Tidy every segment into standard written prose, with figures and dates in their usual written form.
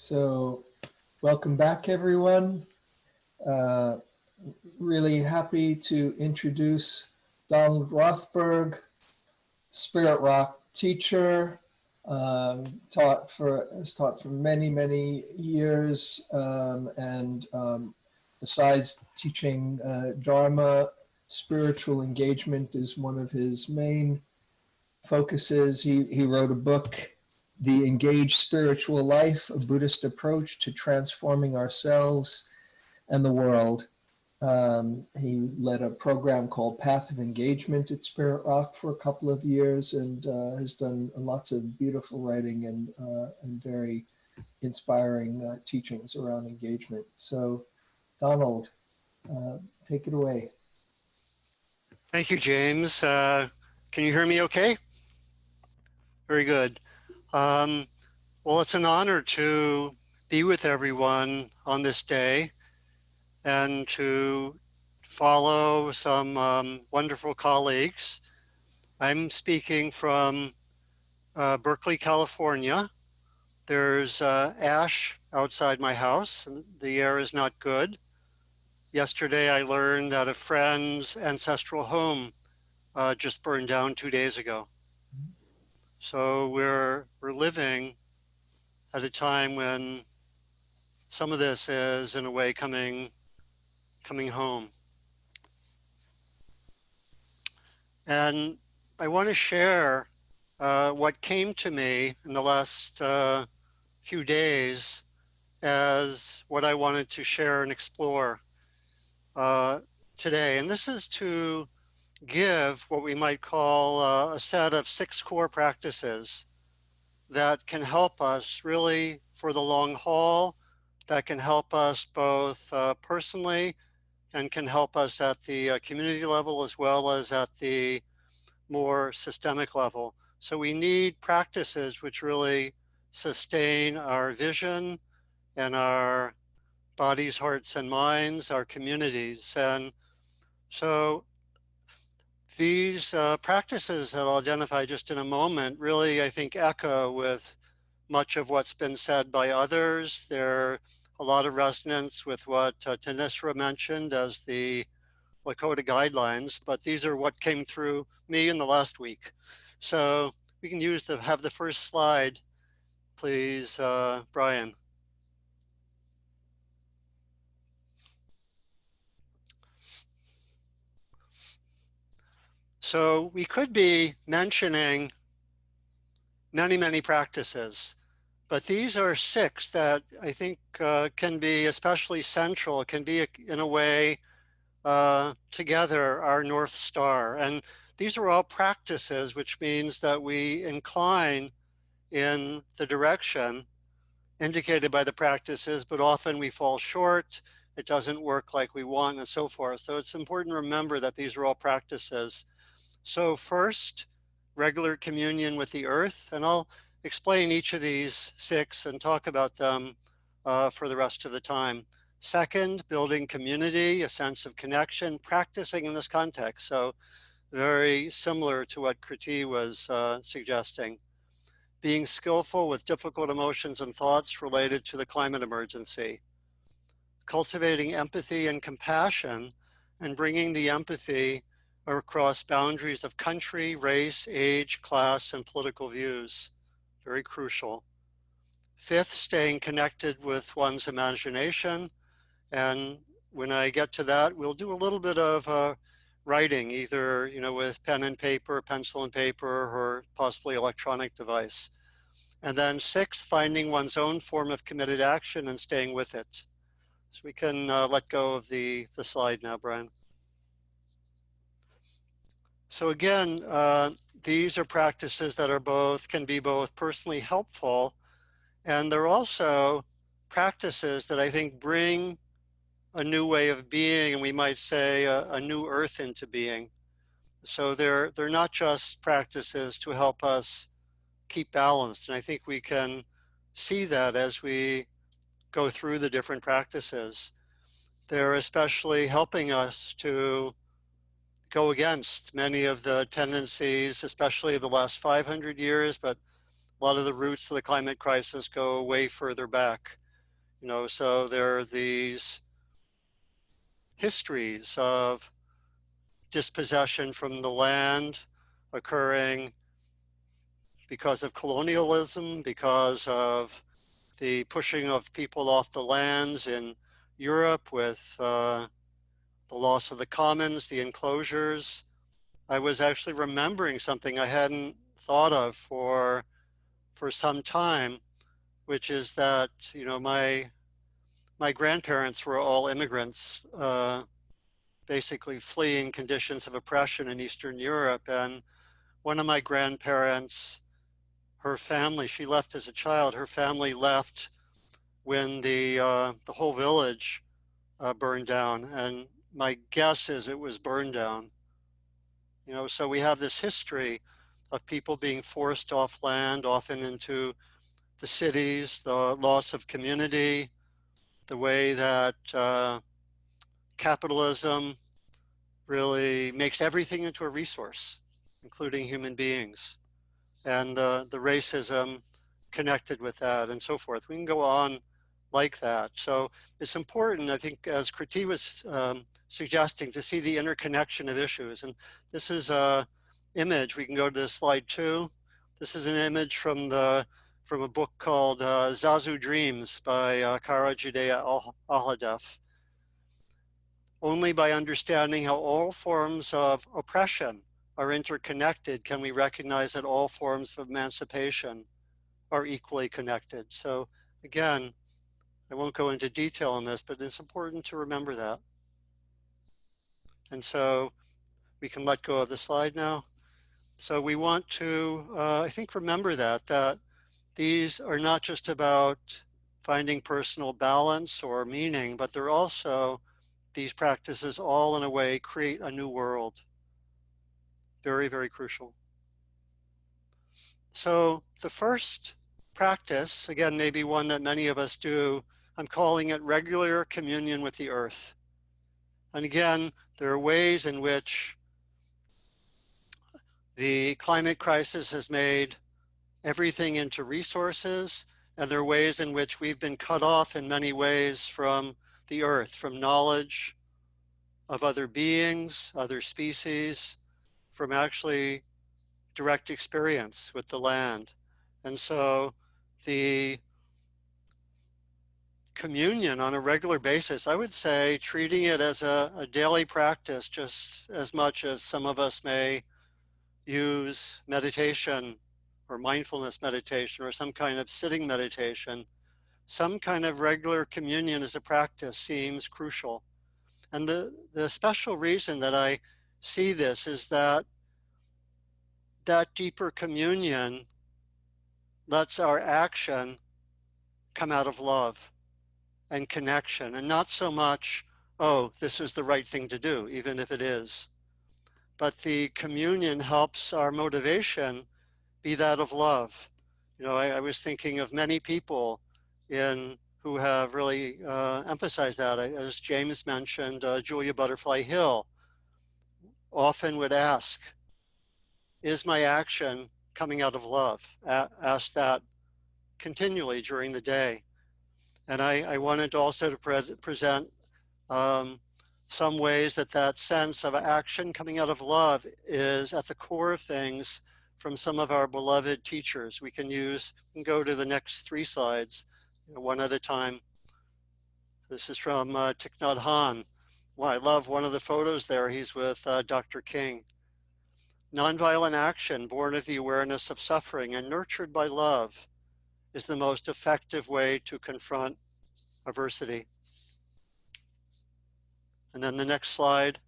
So, welcome back, everyone. Uh, really happy to introduce Donald Rothberg, Spirit Rock teacher, has taught for many years, and besides teaching Dharma, spiritual engagement is one of his main focuses. He wrote a book, The Engaged Spiritual Life, a Buddhist approach to transforming ourselves and the world. He led a program called Path of Engagement at Spirit Rock for a couple of years, and has done lots of beautiful writing and very inspiring teachings around engagement. So, Donald, take it away. Thank you, James. Can you hear me okay? Very good. Well, it's an honor to be with everyone on this day and to follow some wonderful colleagues. I'm speaking from Berkeley, California. There's ash outside my house, and the air is not good. Yesterday, I learned that a friend's ancestral home just burned down 2 days ago. So we're living at a time when some of this is in a way coming home. And I want to share what came to me in the last few days as what I wanted to share and explore today. And this is to give what we might call a set of 6 core practices that can help us really for the long haul, that can help us both personally and can help us at the community level as well as at the more systemic level. So we need practices which really sustain our vision and our bodies, hearts, and minds, our communities. And so these practices that I'll identify just in a moment really, I think, echo with much of what's been said by others. There are a lot of resonance with what Thanissara mentioned as the Lakota guidelines, but these are what came through me in the last week. So we can have the first slide, please, Brian. So we could be mentioning many practices, but these are 6 that I think can be especially central, can be in a way together our North Star. And these are all practices, which means that we incline in the direction indicated by the practices, but often we fall short, it doesn't work like we want, and so forth. So it's important to remember that these are all practices. So first, regular communion with the earth, and I'll explain each of these 6 and talk about them for the rest of the time. Second, building community, a sense of connection, practicing in this context. So very similar to what Kriti was suggesting. Being skillful with difficult emotions and thoughts related to the climate emergency. Cultivating empathy and compassion and bringing the empathy across boundaries of country, race, age, class, and political views. Very crucial. Fifth, staying connected with one's imagination. And when I get to that, we'll do a little bit of writing, either with pen and paper, pencil and paper, or possibly electronic device. And then 6th, finding one's own form of committed action and staying with it. So we can let go of the slide now, Brian. So again, these are practices that can be both personally helpful, and they're also practices that I think bring a new way of being, and we might say a new earth into being. So they're not just practices to help us keep balanced, and I think we can see that as we go through the different practices. They're especially helping us to go against many of the tendencies, especially of the last 500 years, but a lot of the roots of the climate crisis go way further back. So there are these histories of dispossession from the land occurring because of colonialism, because of the pushing of people off the lands in Europe with the loss of the commons, the enclosures. I was actually remembering something I hadn't thought of for some time, which is that my grandparents were all immigrants, basically fleeing conditions of oppression in Eastern Europe. And one of my grandparents, her family, she left as a child. Her family left when the whole village burned down, and my guess is it was burned down. So we have this history of people being forced off land, often into the cities, the loss of community, the way that capitalism really makes everything into a resource, including human beings, and the racism connected with that and so forth. We can go on like that. So it's important, I think, as Kriti was suggesting, to see the interconnection of issues. And this is a image. We can go to slide 2. This is an image from a book called Zazu Dreams by Kara Judea Ahadef. Only by understanding how all forms of oppression are interconnected can we recognize that all forms of emancipation are equally connected. So again, I won't go into detail on this, but it's important to remember that. And so we can let go of the slide now. So we want to, I think, remember that these are not just about finding personal balance or meaning, but they're also, these practices all in a way create a new world. Very, very crucial. So the first practice, again, maybe one that many of us do, I'm calling it regular communion with the earth. And again, there are ways in which the climate crisis has made everything into resources, and there are ways in which we've been cut off in many ways from the earth, from knowledge of other beings, other species, from actually direct experience with the land. And so the communion on a regular basis, I would say treating it as a daily practice, just as much as some of us may use meditation or mindfulness meditation or some kind of sitting meditation, some kind of regular communion as a practice seems crucial. And the special reason that I see this is that deeper communion lets our action come out of love and connection, and not so much, oh, this is the right thing to do, even if it is. But the communion helps our motivation be that of love. I was thinking of many people who have really emphasized that. As James mentioned, Julia Butterfly Hill often would ask, is my action coming out of love? Ask that continually during the day. And I wanted also to present some ways that sense of action coming out of love is at the core of things from some of our beloved teachers. We can go to the next 3 slides, one at a time. This is from Thich Nhat Hanh. Well, I love one of the photos there. He's with Dr. King. Nonviolent action born of the awareness of suffering and nurtured by love is the most effective way to confront adversity. And then the next slide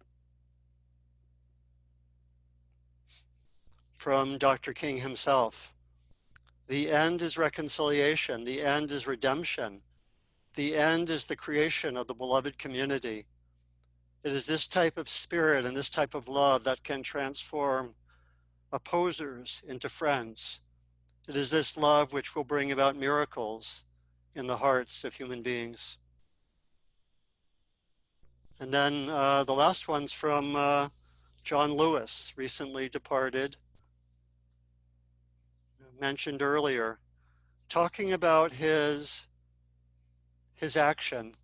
from Dr. King himself. The end is reconciliation. The end is redemption. The end is the creation of the beloved community. It is this type of spirit and this type of love that can transform opposers into friends. It is this love which will bring about miracles in the hearts of human beings. And then the last one's from John Lewis, recently departed. mentioned earlier, talking about his action.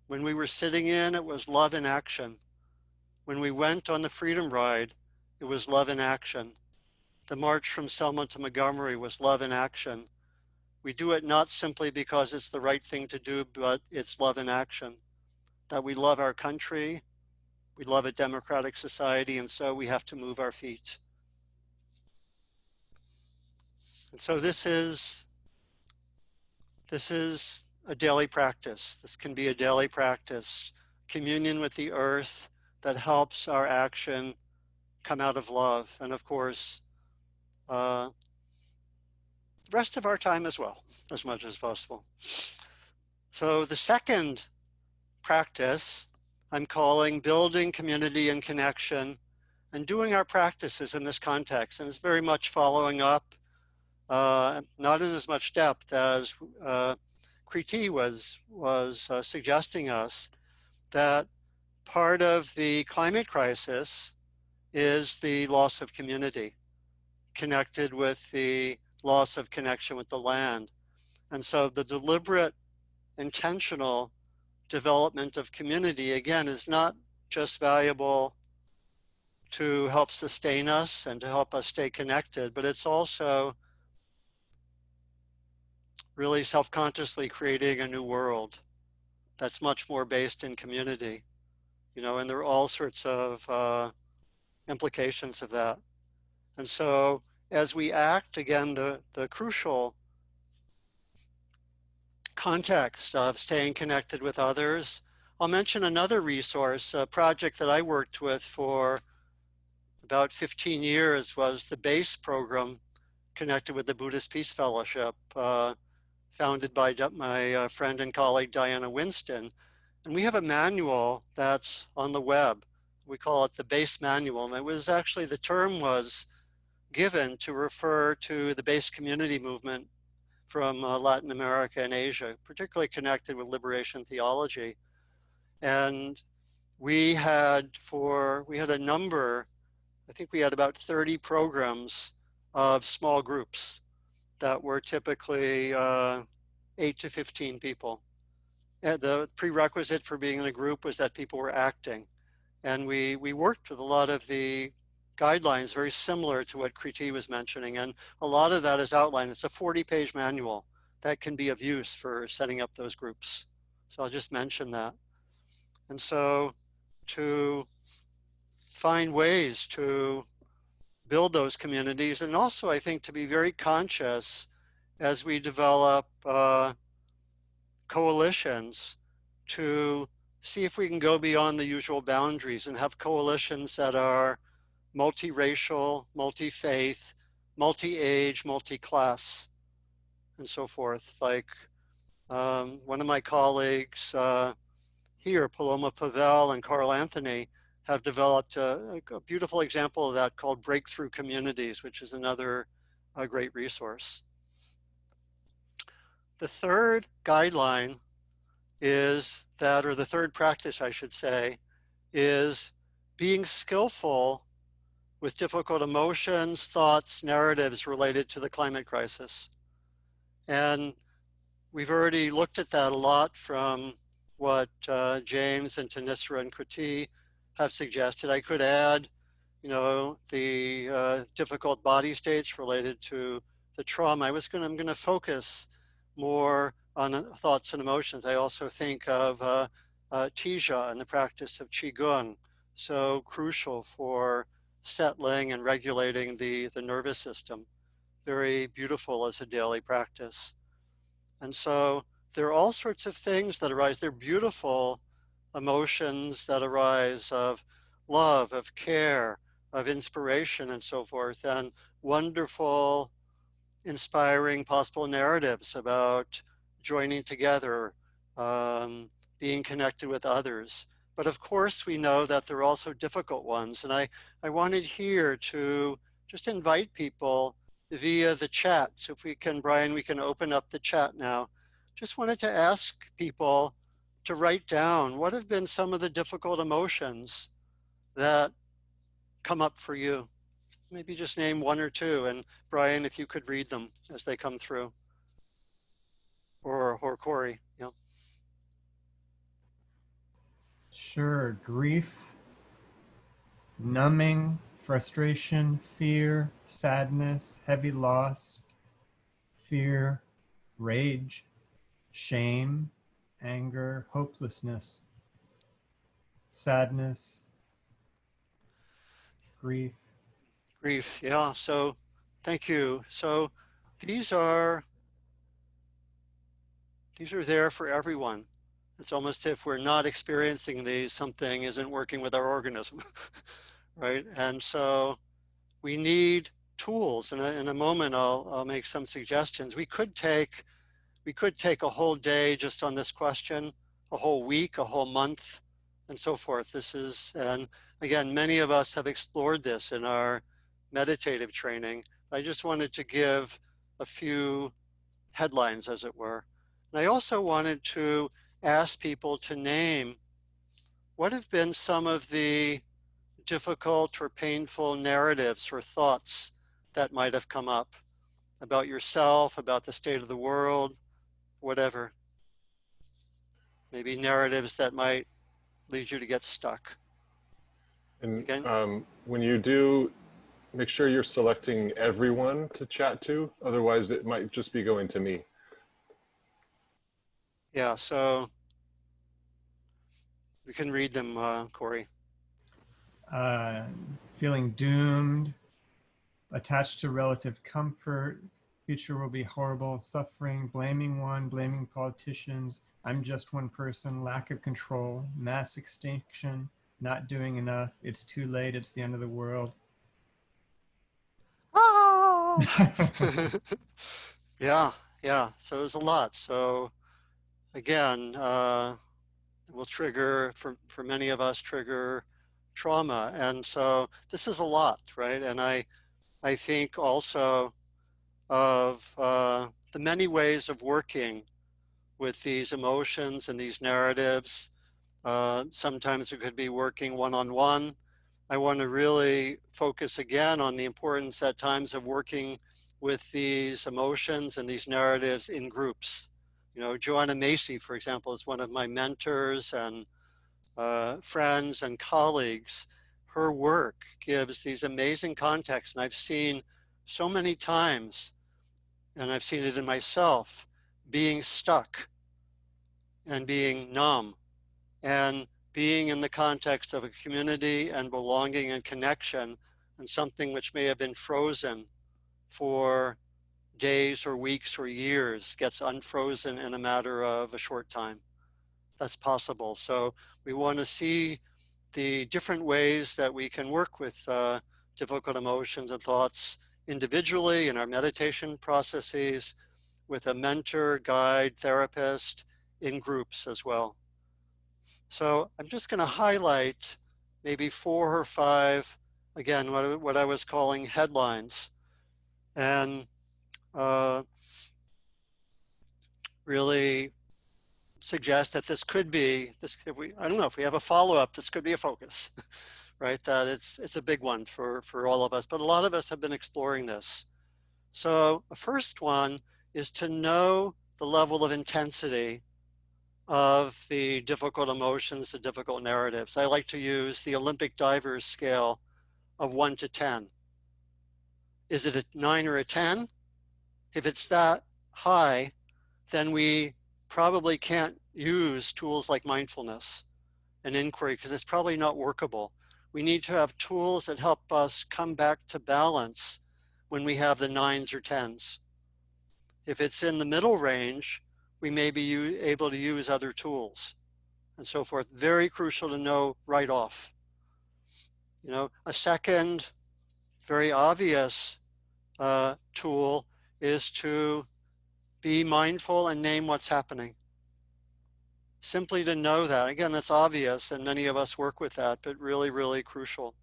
When we were sitting in, it was love in action. When we went on the Freedom Ride, it was love in action. The march from Selma to Montgomery was love in action. We do it not simply because it's the right thing to do, but it's love in action. That we love our country, we love a democratic society, and so we have to move our feet. And so this is a daily practice. This can be a daily practice, communion with the earth that helps our action come out of love. And of course, the rest of our time as well, as much as possible. So the second practice I'm calling building community and connection and doing our practices in this context. And it's very much following up, not in as much depth as Kriti was suggesting us, that part of the climate crisis is the loss of community, connected with the loss of connection with the land. And so the deliberate, intentional development of community, again, is not just valuable to help sustain us and to help us stay connected, but it's also really self-consciously creating a new world that's much more based in community, and there are all sorts of implications of that. And so as we act, again, the crucial context of staying connected with others, I'll mention another resource, a project that I worked with for about 15 years was the BASE program connected with the Buddhist Peace Fellowship, founded by my friend and colleague Diana Winston. And we have a manual that's on the web. We call it the BASE manual. And it was actually, the term was given to refer to the BASE community movement from Latin America and Asia, particularly connected with liberation theology. And we had a number, I think we had about 30 programs of small groups that were typically 8 to 15 people. And the prerequisite for being in a group was that people were acting. And we worked with a lot of the guidelines very similar to what Kriti was mentioning. And a lot of that is outlined. It's a 40-page manual that can be of use for setting up those groups. So I'll just mention that. And so to find ways to build those communities, and also I think to be very conscious as we develop coalitions to see if we can go beyond the usual boundaries and have coalitions that are multiracial, multi-faith, multi-age, multi-class, and so forth. Like one of my colleagues here, Paloma Pavel and Carl Anthony, have developed a beautiful example of that called Breakthrough Communities, which is another great resource. The third guideline is that, or the third practice, I should say, is being skillful with difficult emotions, thoughts, narratives related to the climate crisis. And we've already looked at that a lot from what James and Thanissara and Kriti have suggested. I could add, the difficult body states related to the trauma. I'm going to focus more on thoughts and emotions. I also think of Tija and the practice of Qigong, so crucial for settling and regulating the nervous system. Very beautiful as a daily practice. And so there are all sorts of things that arise. They're beautiful emotions that arise of love, of care, of inspiration, and so forth, and wonderful, inspiring possible narratives about joining together, being connected with others. But of course, we know that there are also difficult ones. And I wanted here to just invite people via the chat. So if we can, Brian, we can open up the chat now. Just wanted to ask people to write down what have been some of the difficult emotions that come up for you. maybe just name one or two. And Brian, if you could read them as they come through. Or Corey, yeah. Sure. Grief, numbing, frustration, fear, sadness, heavy loss, fear, rage, shame, anger, hopelessness, sadness, grief. Grief, yeah. So thank you. So these are there for everyone. It's almost if we're not experiencing these, something isn't working with our organism, right? And so we need tools. And in a moment, I'll make some suggestions. We could take a whole day just on this question, a whole week, a whole month, and so forth. And again, many of us have explored this in our meditative training. I just wanted to give a few headlines, as it were. And I also wanted to ask people to name what have been some of the difficult or painful narratives or thoughts that might have come up about yourself, about the state of the world, whatever. Maybe narratives that might lead you to get stuck. And Again, when you do, make sure you're selecting everyone to chat to. Otherwise, it might just be going to me. yeah, so we can read them, Corey. Feeling doomed, attached to relative comfort, future will be horrible, suffering, blaming one, blaming politicians, I'm just one person, lack of control, mass extinction, not doing enough, it's too late, it's the end of the world. Ah! Yeah. So there's a lot. So again, will trigger, for many of us, trigger trauma. And so this is a lot, right? And I think also of the many ways of working with these emotions and these narratives. Sometimes it could be working one-on-one. I want to really focus again on the importance at times of working with these emotions and these narratives in groups. You know, Joanna Macy, for example, is one of my mentors and friends and colleagues. Her work gives these amazing contexts, and I've seen so many times, and I've seen it in myself, being stuck and being numb and being in the context of a community and belonging and connection, and something which may have been frozen for days or weeks or years gets unfrozen in a matter of a short time. That's possible. So we want to see the different ways that we can work with difficult emotions and thoughts individually in our meditation processes, with a mentor, guide, therapist, in groups as well. So I'm just going to highlight maybe 4 or 5, again, what I was calling headlines, and really suggest that this could be, I don't know if we have a follow-up, this could be a focus, right? That it's a big one for all of us, but a lot of us have been exploring this. So the first one is to know the level of intensity of the difficult emotions, the difficult narratives. I like to use the Olympic divers scale of 1 to 10. Is it a 9 or a 10? If it's that high, then we probably can't use tools like mindfulness and inquiry, because it's probably not workable. We need to have tools that help us come back to balance when we have the 9s or 10s. If it's in the middle range, we may be able to use other tools and so forth. Very crucial to know right off. You know, a second very obvious tool is to be mindful and name what's happening. Simply to know that. Again, that's obvious, and many of us work with that, but really, really crucial.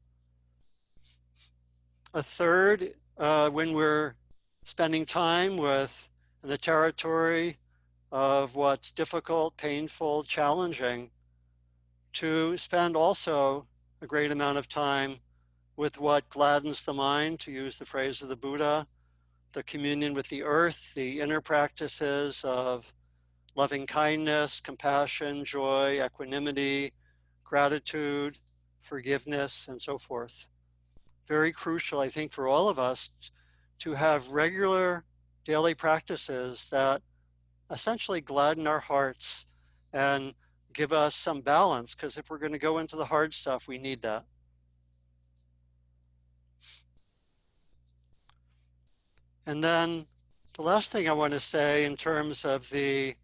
A third, when we're spending time with in the territory of what's difficult, painful, challenging, to spend also a great amount of time with what gladdens the mind, to use the phrase of the Buddha, the communion with the earth, the inner practices of loving kindness, compassion, joy, equanimity, gratitude, forgiveness, and so forth. Very crucial, I think, for all of us to have regular daily practices that essentially gladden our hearts and give us some balance, because if we're going to go into the hard stuff, we need that. And then the last thing I want to say in terms of the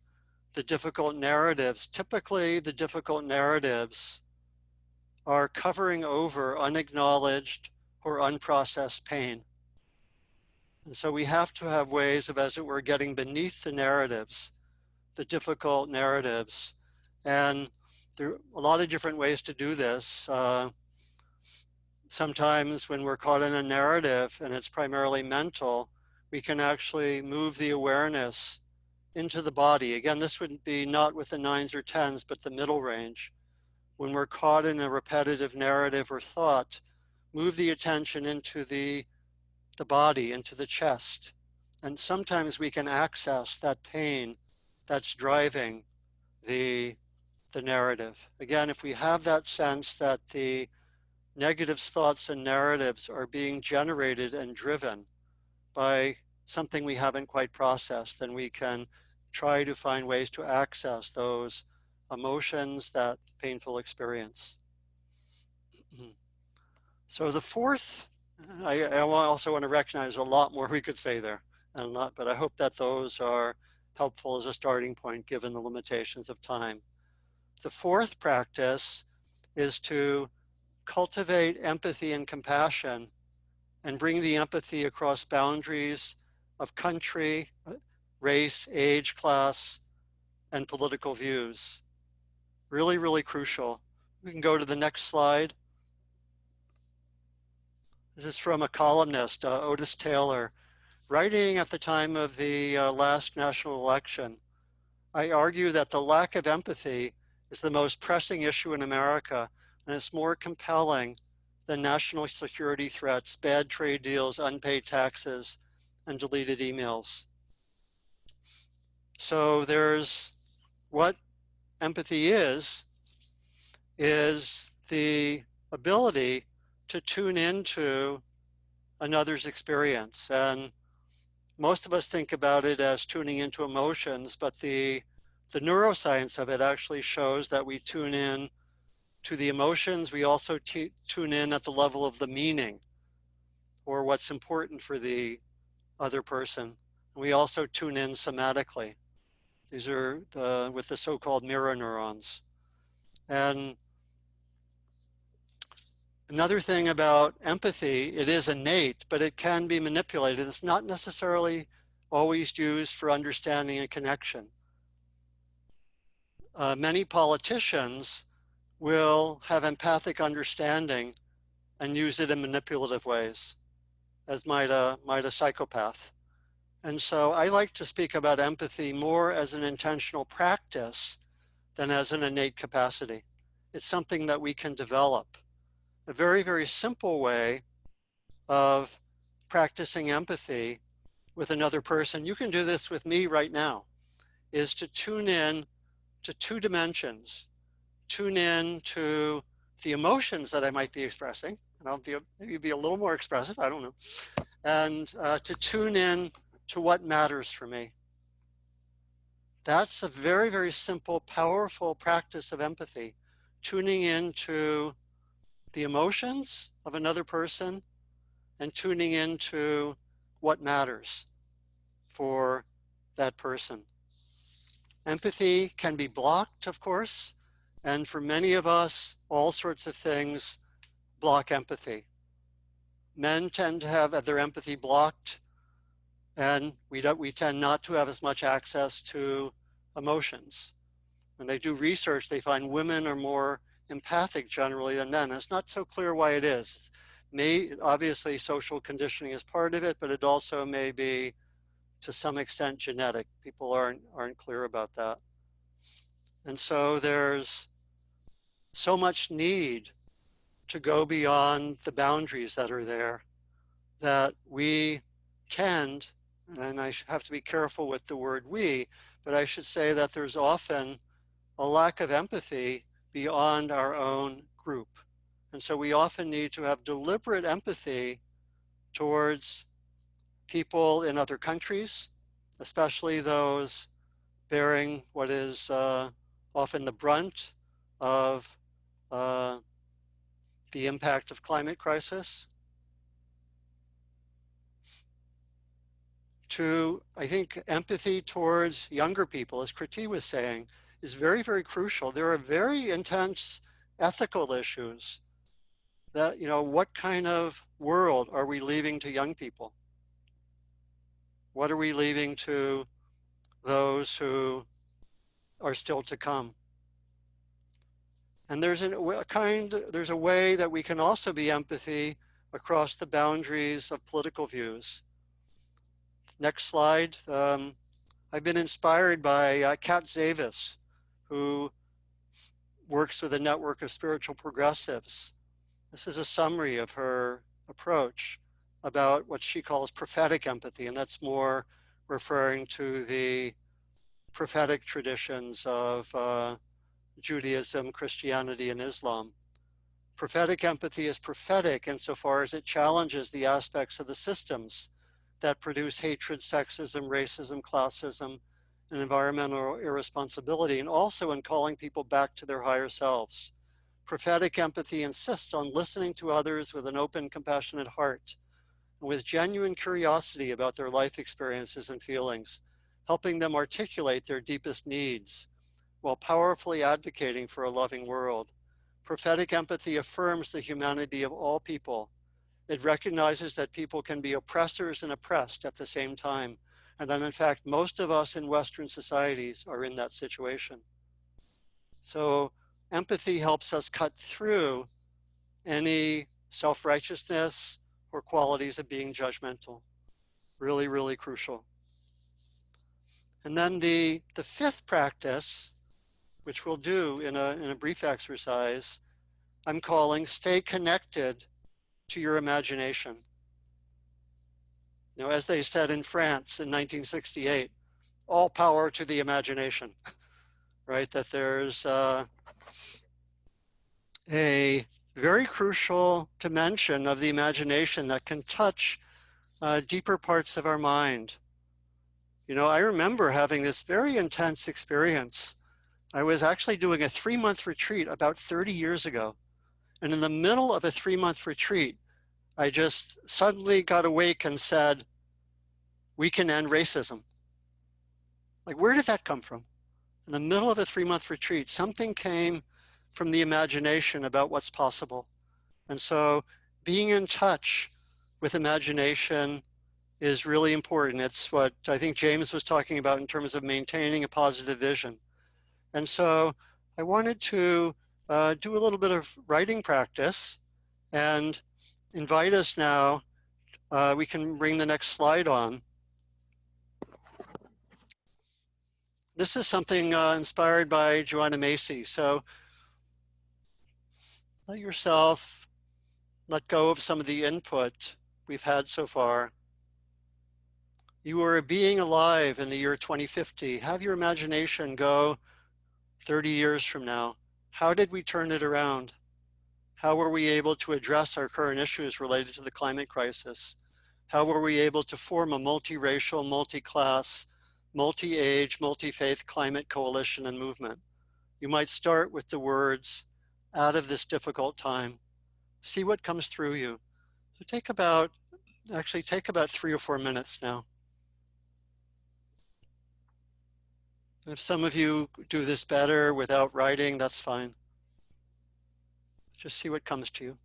difficult narratives, typically the difficult narratives are covering over unacknowledged or unprocessed pain. And so we have to have ways of, as it were, getting beneath the narratives, the difficult narratives. And there are a lot of different ways to do this. Sometimes when we're caught in a narrative and it's primarily mental, we can actually move the awareness into the body. Again, this would be not with the 9s or 10s, but the middle range. When we're caught in a repetitive narrative or thought, move the attention into the body, into the chest. And sometimes we can access that pain that's driving the narrative. Again, if we have that sense that the negative thoughts and narratives are being generated and driven by something we haven't quite processed, then we can try to find ways to access those emotions, that painful experience. So the fourth, I also want to recognize a lot more we could say there, and not, but I hope that those are helpful as a starting point given the limitations of time. The fourth practice is to cultivate empathy and compassion and bring the empathy across boundaries of country, race, age, class, and political views. Really, really crucial. We can go to the next slide. This is from a columnist, Otis Taylor, writing at the time of the last national election. I argue that the lack of empathy is the most pressing issue in America, and it's more compelling than national security threats, bad trade deals, unpaid taxes, and deleted emails. So there's what empathy is the ability to tune into another's experience. And most of us think about it as tuning into emotions, but the neuroscience of it actually shows that we tune in to the emotions. We also tune in at the level of the meaning, or what's important for the other person. We also tune in somatically. These are with the so-called mirror neurons. And another thing about empathy, it is innate, but it can be manipulated. It's not necessarily always used for understanding and connection. Many politicians will have empathic understanding and use it in manipulative ways, as might a psychopath. And so I like to speak about empathy more as an intentional practice than as an innate capacity. It's something that we can develop. A very, very simple way of practicing empathy with another person, you can do this with me right now, is to tune in to two dimensions. Tune in to the emotions that I might be expressing, and I'll maybe be a little more expressive, I don't know, and to tune in to what matters for me. That's a very, very simple, powerful practice of empathy, tuning into the emotions of another person and tuning into what matters for that person. Empathy can be blocked, of course, and for many of us, all sorts of things block empathy. Men tend to have their empathy blocked, and we tend not to have as much access to emotions. When they do research, they find women are more empathic generally than men. It's not so clear why it is. Obviously, social conditioning is part of it, but it also may be, to some extent, genetic. People aren't clear about that. And so there's so much need to go beyond the boundaries that are there, that we tend, and I have to be careful with the word we, but I should say that there's often a lack of empathy beyond our own group. And so we often need to have deliberate empathy towards people in other countries, especially those bearing what is often the brunt of the impact of climate crisis. To, I think, empathy towards younger people, as Kriti was saying, is very, very crucial. There are very intense ethical issues that, what kind of world are we leaving to young people? What are we leaving to those who are still to come? And there's a way that we can also be empathy across the boundaries of political views. Next slide. I've been inspired by Kat Zavis, who works with a network of spiritual progressives. This is a summary of her approach about what she calls prophetic empathy, and that's more referring to the prophetic traditions of Judaism, Christianity, and Islam. Prophetic empathy is prophetic insofar as it challenges the aspects of the systems that produce hatred, sexism, racism, classism, and environmental irresponsibility, and also in calling people back to their higher selves. Prophetic empathy insists on listening to others with an open, compassionate heart, and with genuine curiosity about their life experiences and feelings, helping them articulate their deepest needs, while powerfully advocating for a loving world. Prophetic empathy affirms the humanity of all people. It recognizes that people can be oppressors and oppressed at the same time, and that in fact, most of us in Western societies are in that situation. So empathy helps us cut through any self-righteousness or qualities of being judgmental. Really, really crucial. And then the fifth practice, which we'll do in a brief exercise, I'm calling stay connected to your imagination. As they said in France in 1968, all power to the imagination, right? That there's a very crucial dimension of the imagination that can touch deeper parts of our mind. I remember having this very intense experience. I was actually doing a 3-month retreat about 30 years ago. And in the middle of a 3-month retreat, I just suddenly got awake and said, we can end racism. Like, where did that come from? In the middle of a 3-month retreat, something came from the imagination about what's possible. And so being in touch with imagination is really important. It's what I think James was talking about in terms of maintaining a positive vision. And so I wanted to do a little bit of writing practice and invite us now. We can bring the next slide on. This is something inspired by Joanna Macy. So let yourself let go of some of the input we've had so far. You are a being alive in the year 2050. Have your imagination go 30 years from now. How did we turn it around? How were we able to address our current issues related to the climate crisis? How were we able to form a multiracial, multi-class, multi-age, multi-faith climate coalition and movement? You might start with the words, out of this difficult time. See what comes through you. So take about 3 or 4 minutes now. If some of you do this better without writing, that's fine. Just see what comes to you.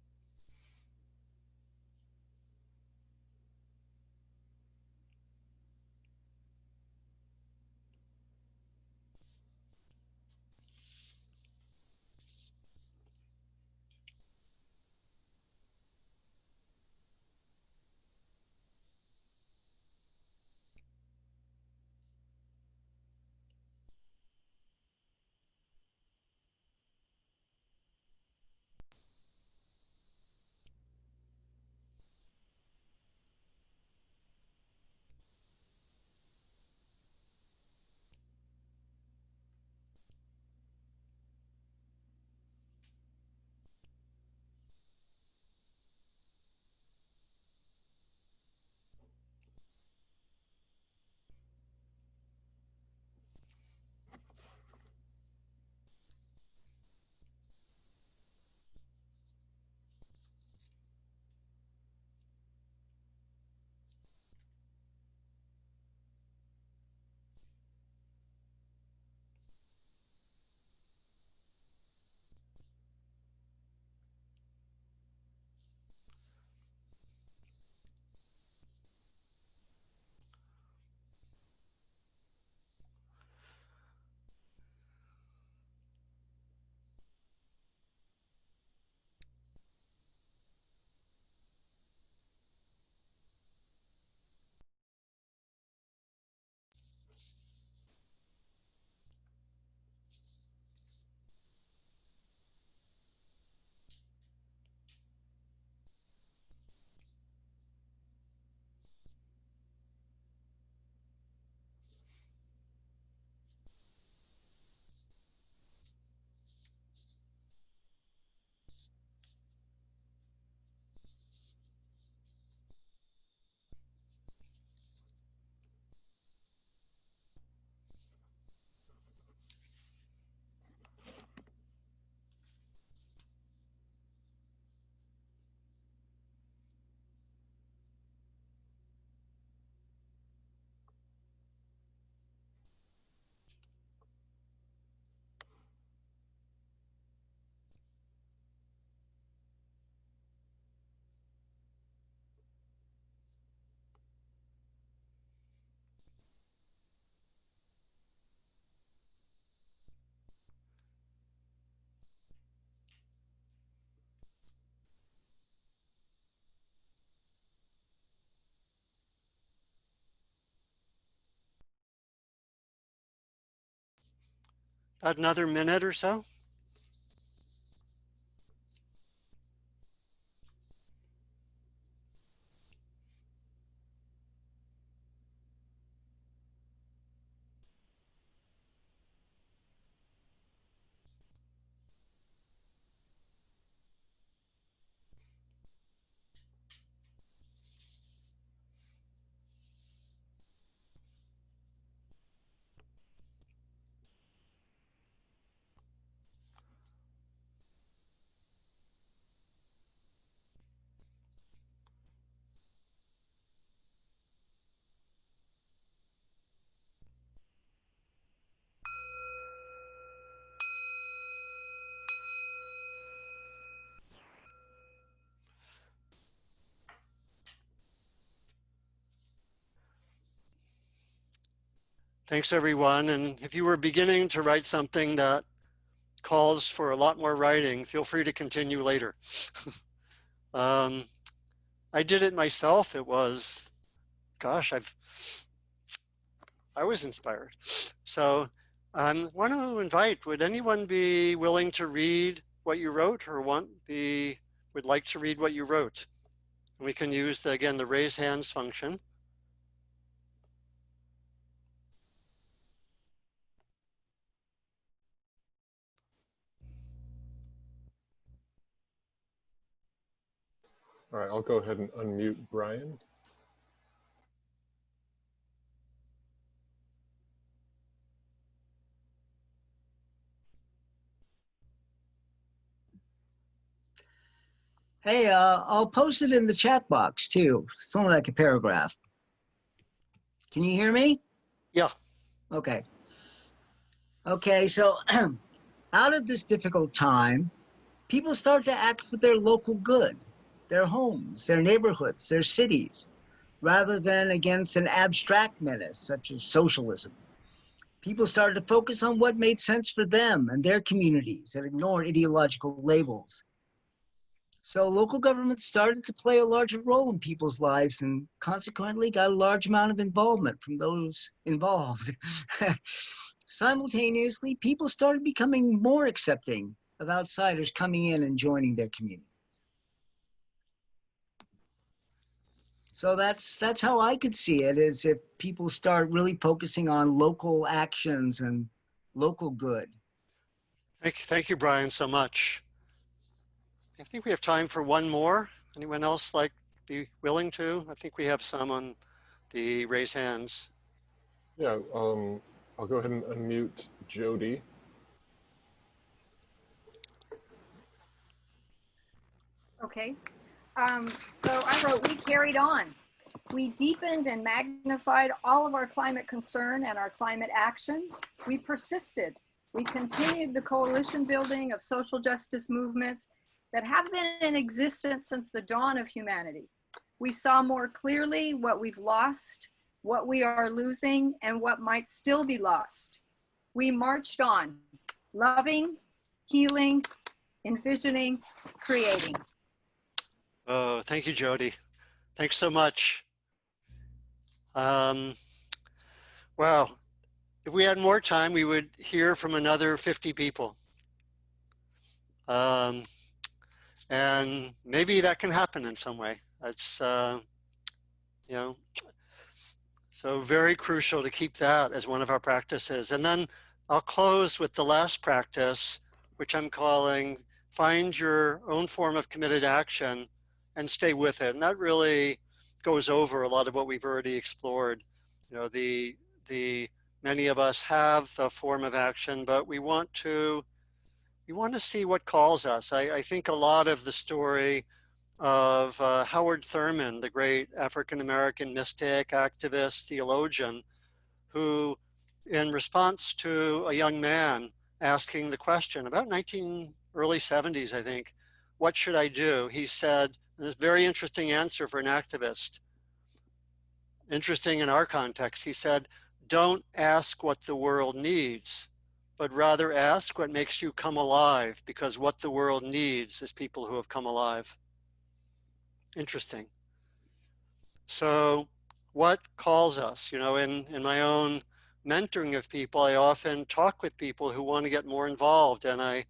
About another minute or so. Thanks, everyone. And if you were beginning to write something that calls for a lot more writing, feel free to continue later. I did it myself. It was, gosh, I was inspired. So I want to invite, would anyone be willing to read what you wrote or would like to read what you wrote? And we can use, again, the raise hands function. All right, I'll go ahead and unmute Brian. Hey, I'll post it in the chat box too. It's only like a paragraph. Can you hear me? Yeah. Okay. Okay, so out of this difficult time, people start to act for their local good, their homes, their neighborhoods, their cities, rather than against an abstract menace such as socialism. People started to focus on what made sense for them and their communities and ignore ideological labels. So local governments started to play a larger role in people's lives and consequently got a large amount of involvement from those involved. Simultaneously, people started becoming more accepting of outsiders coming in and joining their community. So that's how I could see it, is if people start really focusing on local actions and local good. Thank you, Brian, so much. I think we have time for one more. Anyone else be willing to? I think we have some on the raise hands. Yeah, I'll go ahead and unmute Jody. Okay. So I wrote, we carried on. We deepened and magnified all of our climate concern and our climate actions. We persisted. We continued the coalition building of social justice movements that have been in existence since the dawn of humanity. We saw more clearly what we've lost, what we are losing, and what might still be lost. We marched on, loving, healing, envisioning, creating. Oh, thank you, Jody. Thanks so much. Wow. If we had more time, we would hear from another 50 people. And maybe that can happen in some way. That's, you know, so very crucial to keep that as one of our practices. And then I'll close with the last practice, which I'm calling find your own form of committed action and stay with it. And that really goes over a lot of what we've already explored. You know, many of us have the form of action, but we want to see what calls us. I think a lot of the story of Howard Thurman, the great African-American mystic, activist, theologian, who in response to a young man asking the question about early 70s, I think, what should I do? He said, this very interesting answer for an activist, interesting in our context, he said, don't ask what the world needs, but rather ask what makes you come alive, because what the world needs is people who have come alive. Interesting. So what calls us? You know, in my own mentoring of people, I often talk with people who want to get more involved, and I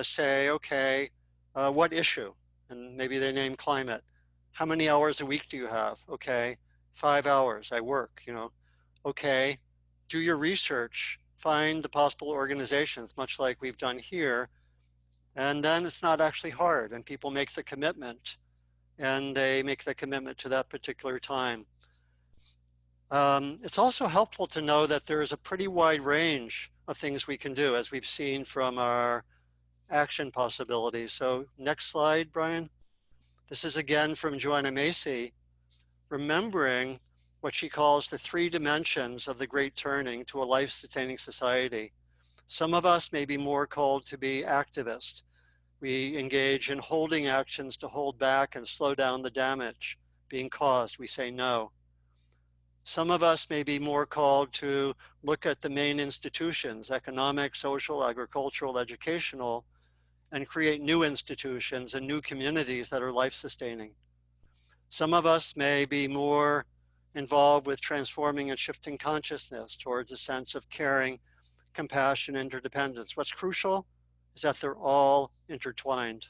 say, okay, what issue? And maybe they name climate. How many hours a week do you have? Okay, 5 hours, I work, you know. Okay, do your research, find the possible organizations, much like we've done here, and then it's not actually hard, and people make the commitment, and they make the commitment to that particular time. It's also helpful to know that there is a pretty wide range of things we can do, as we've seen from our action possibilities. So next slide, Brian. This is again from Joanna Macy, remembering what she calls the 3 dimensions of the great turning to a life-sustaining society. Some of us may be more called to be activists. We engage in holding actions to hold back and slow down the damage being caused. We say no. Some of us may be more called to look at the main institutions, economic, social, agricultural, educational, and create new institutions and new communities that are life-sustaining. Some of us may be more involved with transforming and shifting consciousness towards a sense of caring, compassion, interdependence. What's crucial is that they're all intertwined.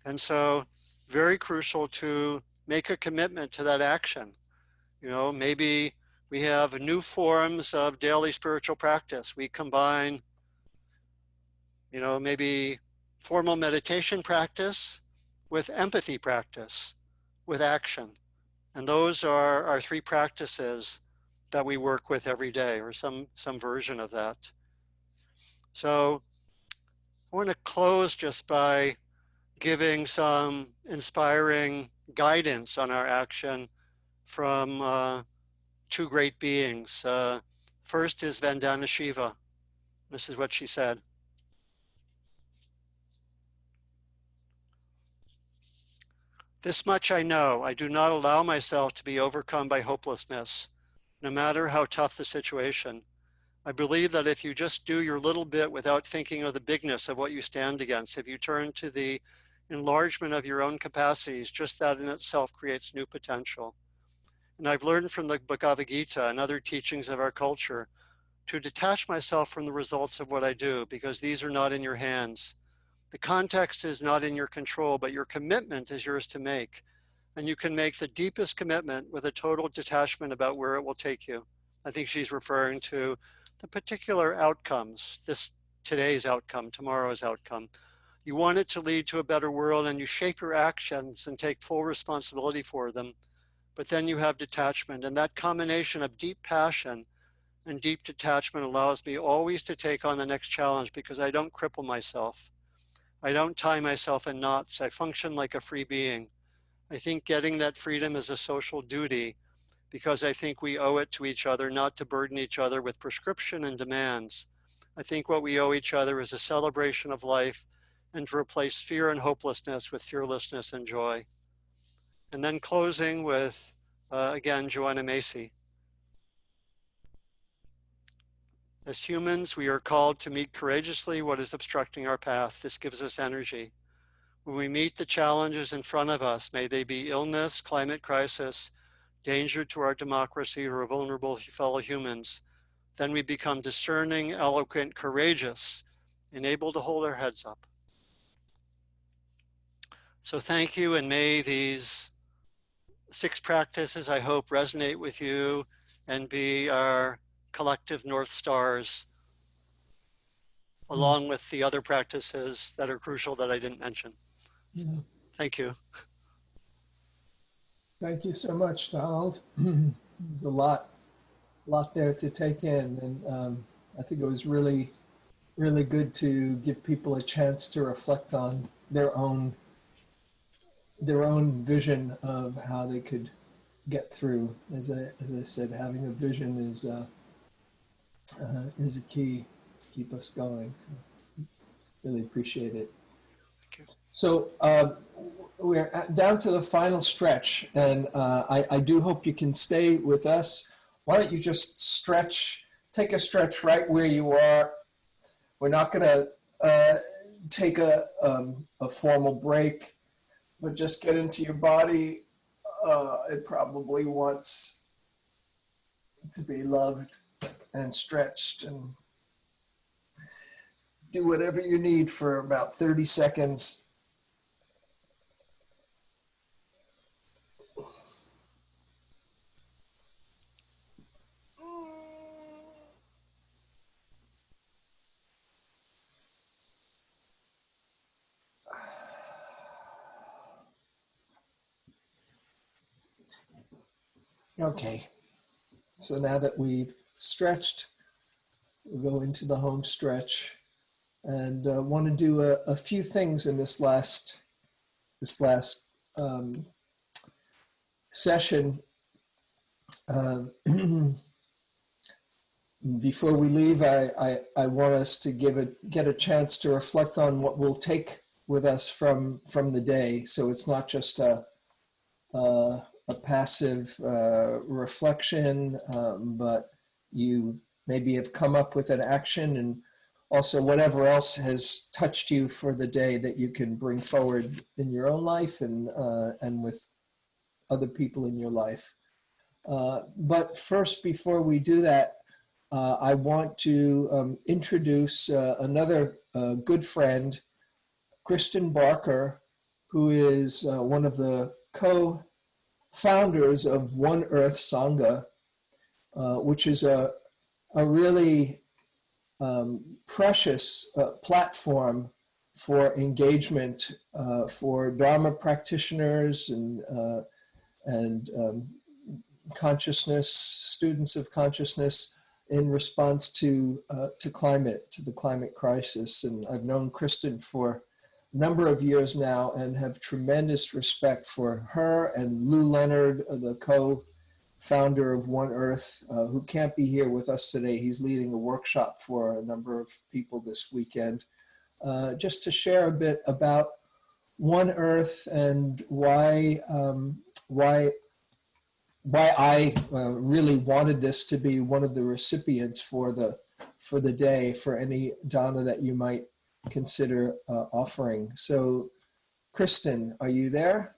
And so very crucial to make a commitment to that action. You know, maybe we have new forms of daily spiritual practice. We combine, you know, maybe formal meditation practice with empathy practice, with action. And those are our 3 practices that we work with every day, or some version of that. So I want to close just by giving some inspiring guidance on our action from 2 great beings. First is Vandana Shiva. This is what she said. This much I know, I do not allow myself to be overcome by hopelessness, no matter how tough the situation. I believe that if you just do your little bit without thinking of the bigness of what you stand against, if you turn to the enlargement of your own capacities, just that in itself creates new potential. And I've learned from the Bhagavad Gita and other teachings of our culture to detach myself from the results of what I do, because these are not in your hands. The context is not in your control, but your commitment is yours to make. And you can make the deepest commitment with a total detachment about where it will take you. I think she's referring to the particular outcomes, today's outcome, tomorrow's outcome. You want it to lead to a better world, and you shape your actions and take full responsibility for them. But then you have detachment, and that combination of deep passion and deep detachment allows me always to take on the next challenge, because I don't cripple myself. I don't tie myself in knots. I function like a free being. I think getting that freedom is a social duty, because I think we owe it to each other not to burden each other with prescription and demands. I think what we owe each other is a celebration of life, and to replace fear and hopelessness with fearlessness and joy. And then closing with, again, Joanna Macy. As humans, we are called to meet courageously what is obstructing our path. This gives us energy. When we meet the challenges in front of us, may they be illness, climate crisis, danger to our democracy, or vulnerable fellow humans, then we become discerning, eloquent, courageous, and able to hold our heads up. So thank you, and may these 6 practices, I hope, resonate with you and be our collective North Stars, along with the other practices that are crucial that I didn't mention. Yeah. Thank you. Thank you so much, Donald. There's a lot there to take in, and I think it was really good to give people a chance to reflect on their own vision of how they could get through. As I said, having a vision is a key to keep us going. So really appreciate it. Thank you. So we're down to the final stretch, and I do hope you can stay with us. Why don't you just take a stretch right where you are. We're not going to take a formal break, but just get into your body. It probably wants to be loved and stretched, and do whatever you need for about 30 seconds. Okay, so now that we've stretched, we'll go into the home stretch, and want to do a few things in this last session. Before we leave, I want us to get a chance to reflect on what we'll take with us from the day. So it's not just a passive reflection, but you maybe have come up with an action, and also whatever else has touched you for the day that you can bring forward in your own life and with other people in your life. But first, before we do that, I want to introduce another good friend, Kristin Barker, who is one of the co-founders of One Earth Sangha, which is a really precious platform for engagement for Dharma practitioners and consciousness, students of consciousness, in response to the climate crisis. And I've known Kristin for a number of years now and have tremendous respect for her and Lou Leonard, the co-founder of One Earth, who can't be here with us today. He's leading a workshop for a number of people this weekend, just to share a bit about One Earth and why I really wanted this to be one of the recipients for the day, for any dana that you might consider offering. So, Kristin, are you there?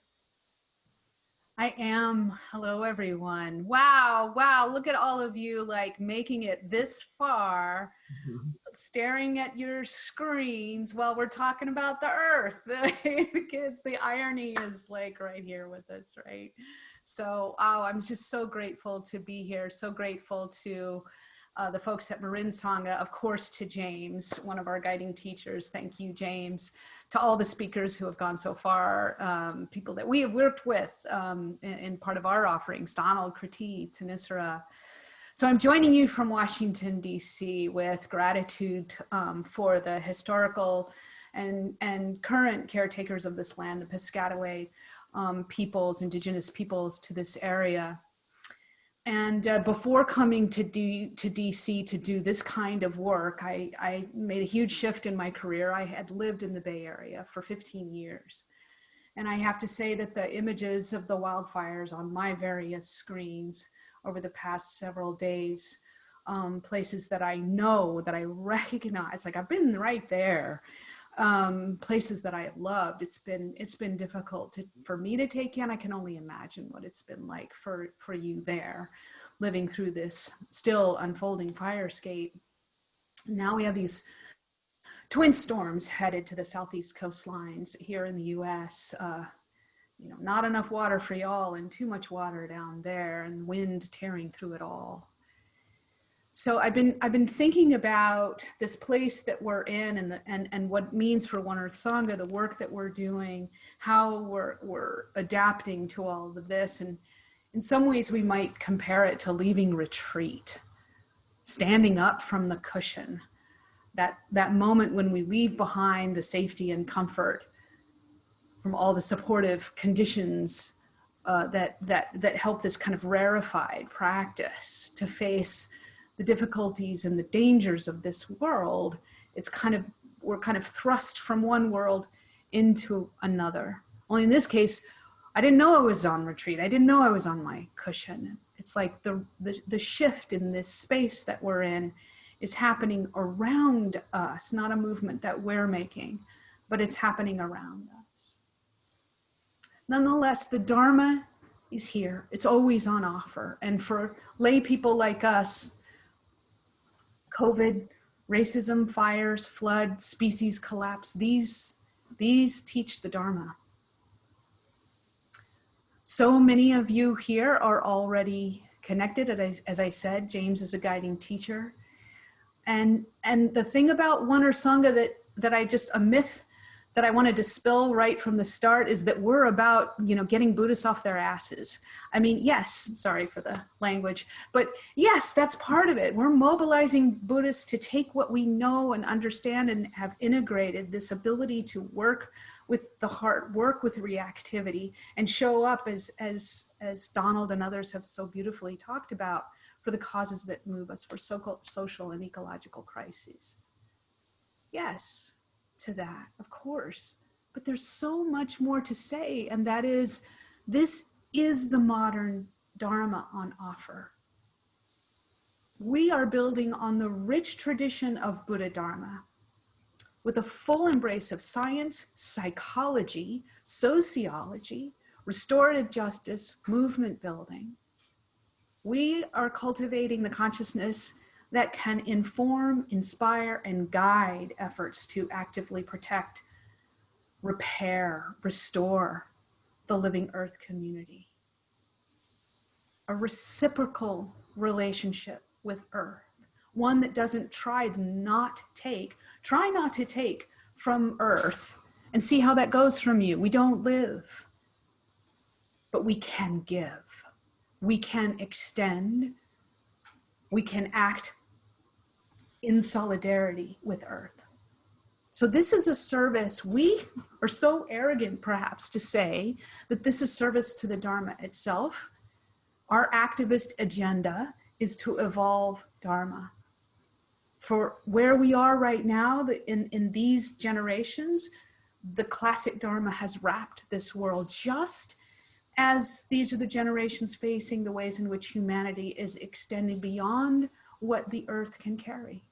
I am. Hello, everyone. Wow, look at all of you like making it this far, staring at your screens while we're talking about the earth. The kids, the irony is like right here with us, right? So, I'm just so grateful to be here. So grateful to the folks at Marin Sangha, of course, to James, one of our guiding teachers. Thank you, James. To all the speakers who have gone so far, people that we have worked with in part of our offerings, Donald, Kriti, Thanissara. So I'm joining you from Washington, D.C. with gratitude for the historical and current caretakers of this land, the Piscataway peoples, indigenous peoples to this area. And before coming to DC to do this kind of work, I made a huge shift in my career. I had lived in the Bay Area for 15 years. And I have to say that the images of the wildfires on my various screens over the past several days, places that I know, that I recognize, like I've been right there, places that I have loved. It's been difficult for me to take in. I can only imagine what it's been like for you there, living through this still unfolding firescape. Now we have these twin storms headed to the southeast coastlines here in the U.S. Not enough water for y'all and too much water down there, and wind tearing through it all. So I've been thinking about this place that we're in and what it means for One Earth Sangha, the work that we're doing, how we're adapting to all of this. And in some ways we might compare it to leaving retreat, standing up from the cushion, that moment when we leave behind the safety and comfort from all the supportive conditions that help this kind of rarefied practice to face the difficulties and the dangers of this world. We're kind of thrust from one world into another. Only in this case, I didn't know I was on retreat. I didn't know I was on my cushion. It's like the shift in this space that we're in is happening around us, not a movement that we're making, but it's happening around us. Nonetheless, the Dharma is here. It's always on offer. And for lay people like us, COVID, racism, fires, flood, species collapse, these teach the Dharma. So many of you here are already connected. As I said, James is a guiding teacher. And the thing about One Earth Sangha that I just, a myth that I want to dispel right from the start is that we're about, getting Buddhists off their asses. I mean, yes, sorry for the language, but yes, that's part of it. We're mobilizing Buddhists to take what we know and understand and have integrated this ability to work with the heart, work with reactivity, and show up as Donald and others have so beautifully talked about, for the causes that move us, for social and ecological crises. Yes, to that, of course. But there's so much more to say, and that is, this is the modern Dharma on offer. We are building on the rich tradition of Buddha Dharma, with a full embrace of science, psychology, sociology, restorative justice, movement building. We are cultivating the consciousness that can inform, inspire, and guide efforts to actively protect, repair, restore the living earth community. A reciprocal relationship with earth, one that doesn't try not to take from earth and see how that goes from you. We don't live, but we can give. We can extend. We can act in solidarity with earth. So this is a service. We are so arrogant, perhaps, to say that this is service to the Dharma itself. Our activist agenda is to evolve Dharma. For where we are right now, in these generations, the classic Dharma has wrapped this world, just as these are the generations facing the ways in which humanity is extending beyond what the earth can carry.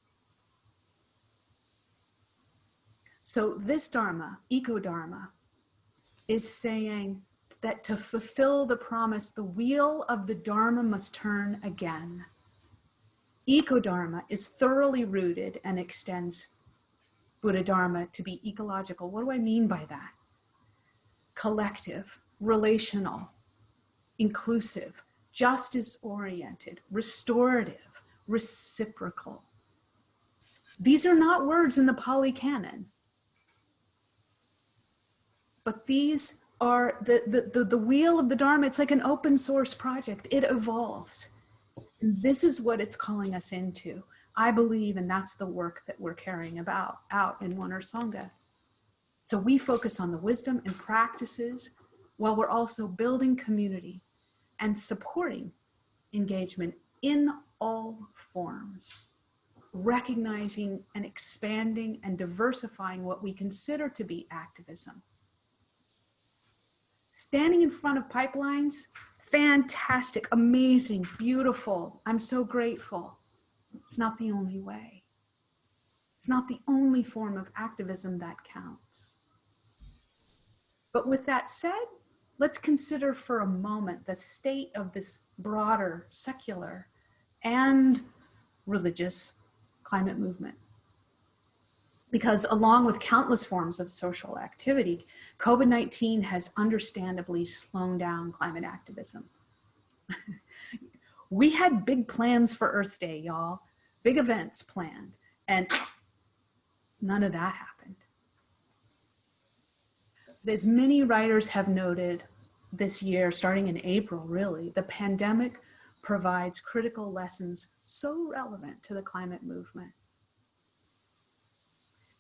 So this Dharma, eco-Dharma, is saying that to fulfill the promise, the wheel of the Dharma must turn again. Eco-Dharma is thoroughly rooted and extends Buddha Dharma to be ecological. What do I mean by that? Collective, relational, inclusive, justice-oriented, restorative, reciprocal. These are not words in the Pali Canon, but these are the wheel of the Dharma. It's like an open source project. It evolves. And this is what it's calling us into, I believe, and that's the work that we're carrying out in One Earth Sangha. So we focus on the wisdom and practices while we're also building community and supporting engagement in all forms, recognizing and expanding and diversifying what we consider to be activism. Standing in front of pipelines, fantastic, amazing, beautiful. I'm so grateful. It's not the only way. It's not the only form of activism that counts. But with that said, let's consider for a moment the state of this broader secular and religious climate movement. Because along with countless forms of social activity, COVID-19 has understandably slowed down climate activism. We had big plans for Earth Day, y'all. Big events planned, and none of that happened. But as many writers have noted this year, starting in April, really, the pandemic provides critical lessons so relevant to the climate movement.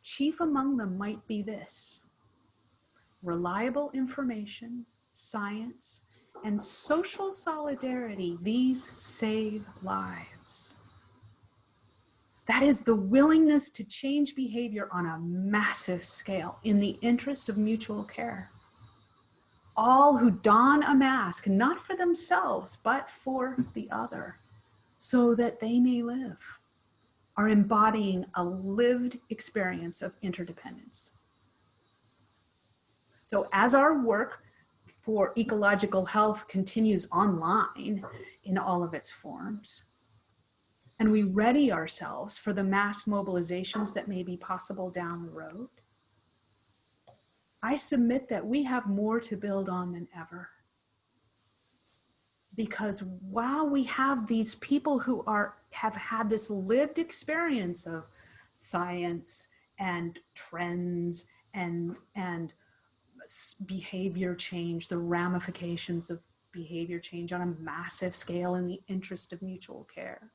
Chief among them might be this: reliable information, science, and social solidarity. These save lives. That is the willingness to change behavior on a massive scale in the interest of mutual care. All who don a mask, not for themselves, but for the other, so that they may live, are embodying a lived experience of interdependence. So as our work for ecological health continues online in all of its forms, and we ready ourselves for the mass mobilizations that may be possible down the road, I submit that we have more to build on than ever. Because while we have these people who have had this lived experience of science and trends and behavior change, the ramifications of behavior change on a massive scale in the interest of mutual care,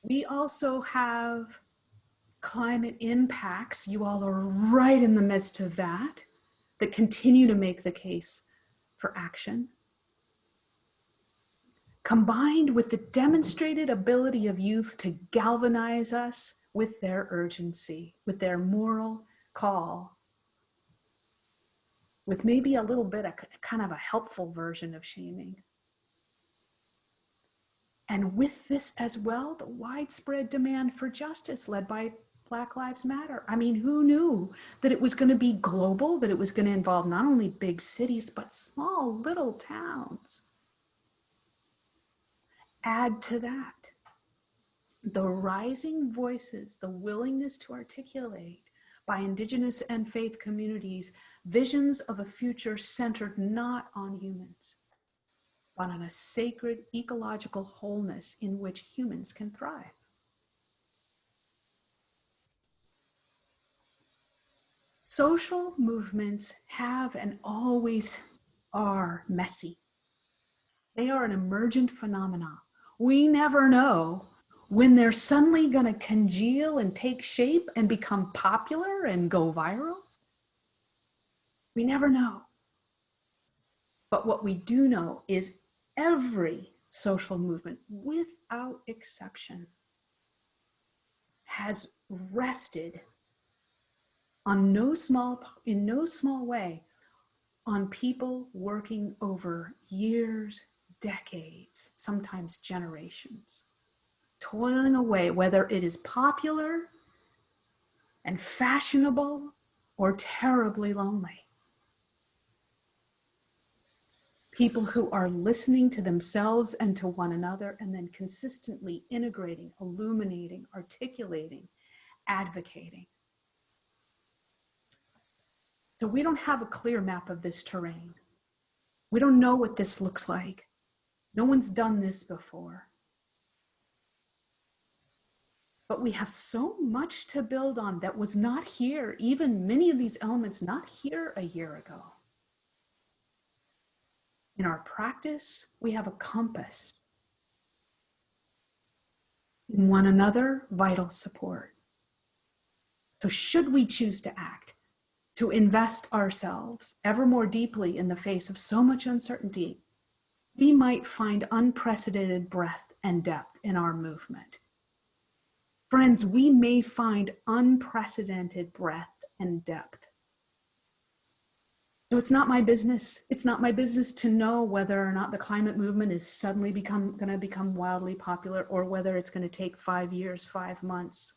we also have climate impacts. You all are right in the midst of that continue to make the case for action, combined with the demonstrated ability of youth to galvanize us with their urgency, with their moral call, with maybe a little bit of kind of a helpful version of shaming. And with this as well, the widespread demand for justice led by Black Lives Matter. I mean, who knew that it was going to be global, that it was going to involve not only big cities, but small little towns? Add to that the rising voices, the willingness to articulate by Indigenous and faith communities visions of a future centered not on humans, but on a sacred ecological wholeness in which humans can thrive. Social movements have and always are messy. They are an emergent phenomenon. We never know when they're suddenly going to congeal and take shape and become popular and go viral. We never know. But what we do know is every social movement, without exception, has rested in no small way on people working over years, decades, sometimes generations, toiling away, whether it is popular and fashionable or terribly lonely. People who are listening to themselves and to one another and then consistently integrating, illuminating, articulating, advocating. So we don't have a clear map of this terrain. We don't know what this looks like. No one's done this before. But we have so much to build on that was not here, even many of these elements not here a year ago. In our practice, we have a compass. In one another, vital support. So should we choose to act, to invest ourselves ever more deeply in the face of so much uncertainty, we might find unprecedented breadth and depth in our movement. Friends, we may find unprecedented breadth and depth. So it's not my business. It's not my business to know whether or not the climate movement is suddenly going to become wildly popular or whether it's going to take 5 years, 5 months.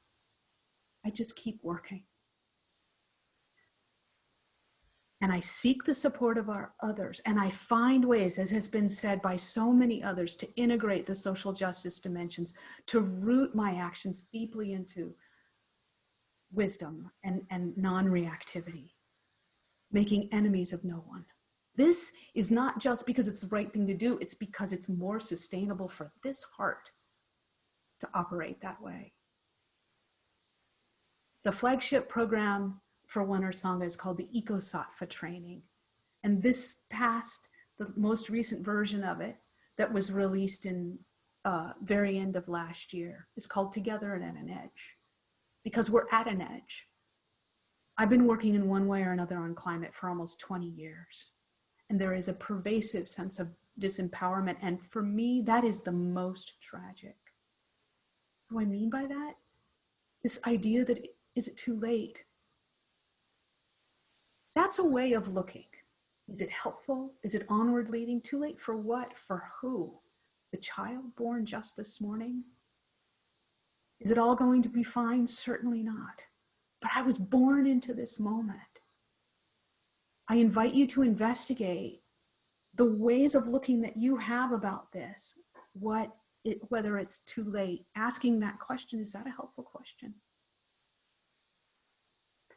I just keep working. And I seek the support of our others, and I find ways, as has been said by so many others, to integrate the social justice dimensions, to root my actions deeply into wisdom and non-reactivity, making enemies of no one. This is not just because it's the right thing to do, it's because it's more sustainable for this heart to operate that way. The flagship program for One Earth Sangha is called the Eco-Sattva training. And this past, the most recent version of it that was released in very end of last year is called Together and at an Edge, because we're at an edge. I've been working in one way or another on climate for almost 20 years. And there is a pervasive sense of disempowerment. And for me, that is the most tragic. What do I mean by that? This idea that, is it too late? That's a way of looking. Is it helpful? Is it onward leading? Too late for what? For who? The child born just this morning? Is it all going to be fine? Certainly not. But I was born into this moment. I invite you to investigate the ways of looking that you have about this. Whether it's too late, asking that question, is that a helpful question?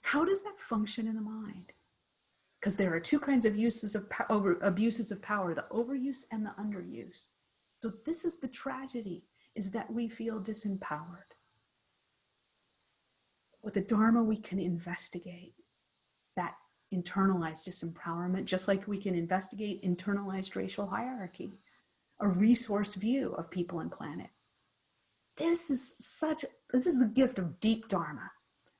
How does that function in the mind? Because there are two kinds of abuses of power, the overuse and the underuse. So this is the tragedy, is that we feel disempowered. With the Dharma, we can investigate that internalized disempowerment, just like we can investigate internalized racial hierarchy, a resource view of people and planet. This is the gift of deep Dharma,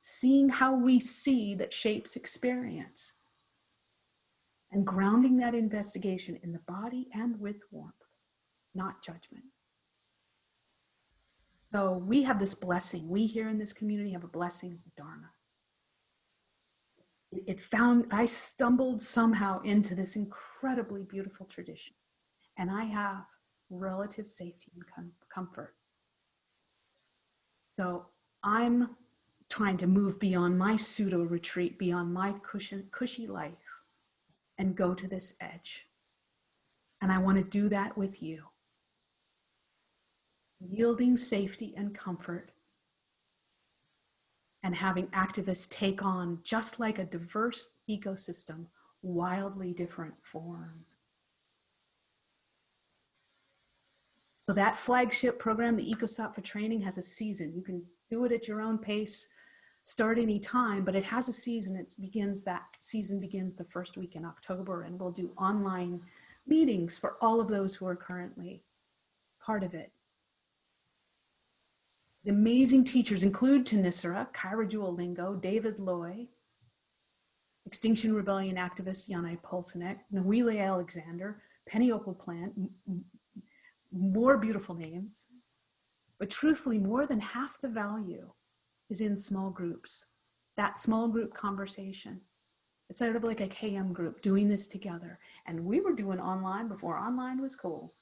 seeing how we see that shapes experience, and grounding that investigation in the body and with warmth, not judgment. So we have this blessing. We here in this community have a blessing of the Dharma. I stumbled somehow into this incredibly beautiful tradition, and I have relative safety and comfort. So I'm trying to move beyond my pseudo retreat, beyond my cushy life, and go to this edge. And I want to do that with you. Yielding safety and comfort, and having activists take on, just like a diverse ecosystem, wildly different forms. So that flagship program, the EcoSoftware training, has a season. You can do it at your own pace, start any time, but it has a season. That season begins the first week in October, and we'll do online meetings for all of those who are currently part of it. The amazing teachers include Thanissara, Kyra Duolingo, David Loy, Extinction Rebellion activist Yanai Polsinek, Nawile Alexander, Penny Opal Plant, more beautiful names. But truthfully, more than half the value is in small groups. That small group conversation. It's sort of like a KM group doing this together. And we were doing online before online was cool.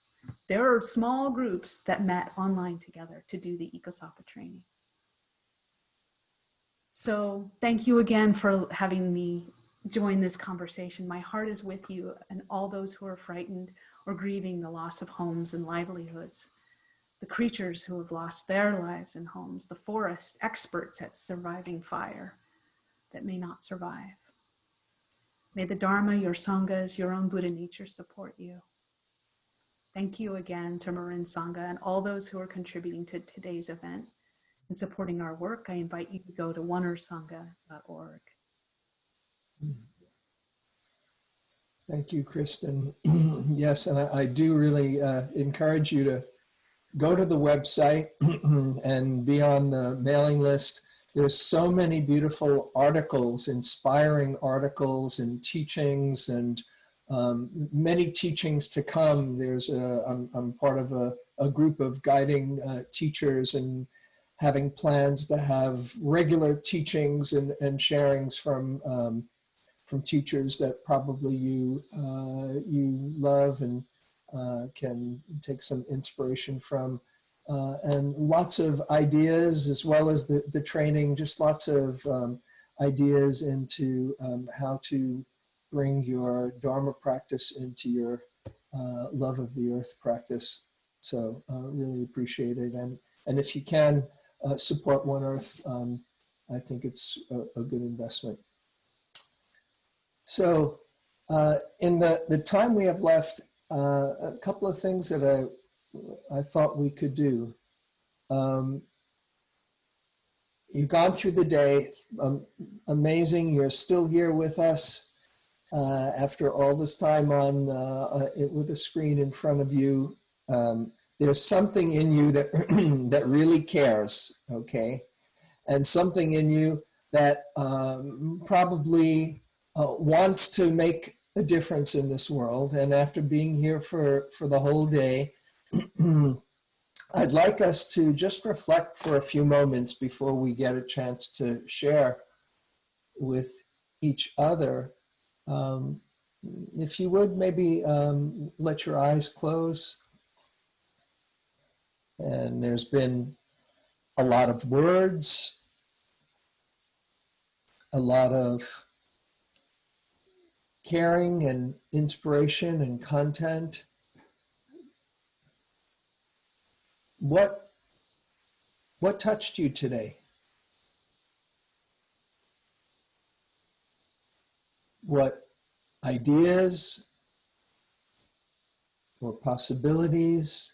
There are small groups that met online together to do the EcoSoftware training. So thank you again for having me join this conversation. My heart is with you and all those who are frightened or grieving the loss of homes and livelihoods, the creatures who have lost their lives and homes, the forest experts at surviving fire that may not survive. May the Dharma, your Sanghas, your own Buddha nature support you. Thank you again to Marin Sangha and all those who are contributing to today's event and supporting our work. I invite you to go to oneearthsangha.org. Thank you, Kristin. Yes, and I do really encourage you to go to the website and be on the mailing list. There's so many beautiful articles, inspiring articles and teachings, and many teachings to come. I'm part of a group of guiding teachers and having plans to have regular teachings and sharings from teachers that probably you love and can take some inspiration from, and lots of ideas, as well as the training, just lots of ideas into how to bring your Dharma practice into your love of the earth practice. So really appreciate it. And if you can support One Earth, I think it's a good investment. So in the time we have left, a couple of things that I thought we could do. You've gone through the day, amazing. You're still here with us after all this time on with a screen in front of you. There's something in you that that really cares, okay, and something in you that probably wants to make a difference in this world. And after being here for the whole day, I'd like us to just reflect for a few moments before we get a chance to share with each other. If you would, maybe let your eyes close. And there's been a lot of words, a lot of caring and inspiration and content. What touched you today? What ideas or possibilities?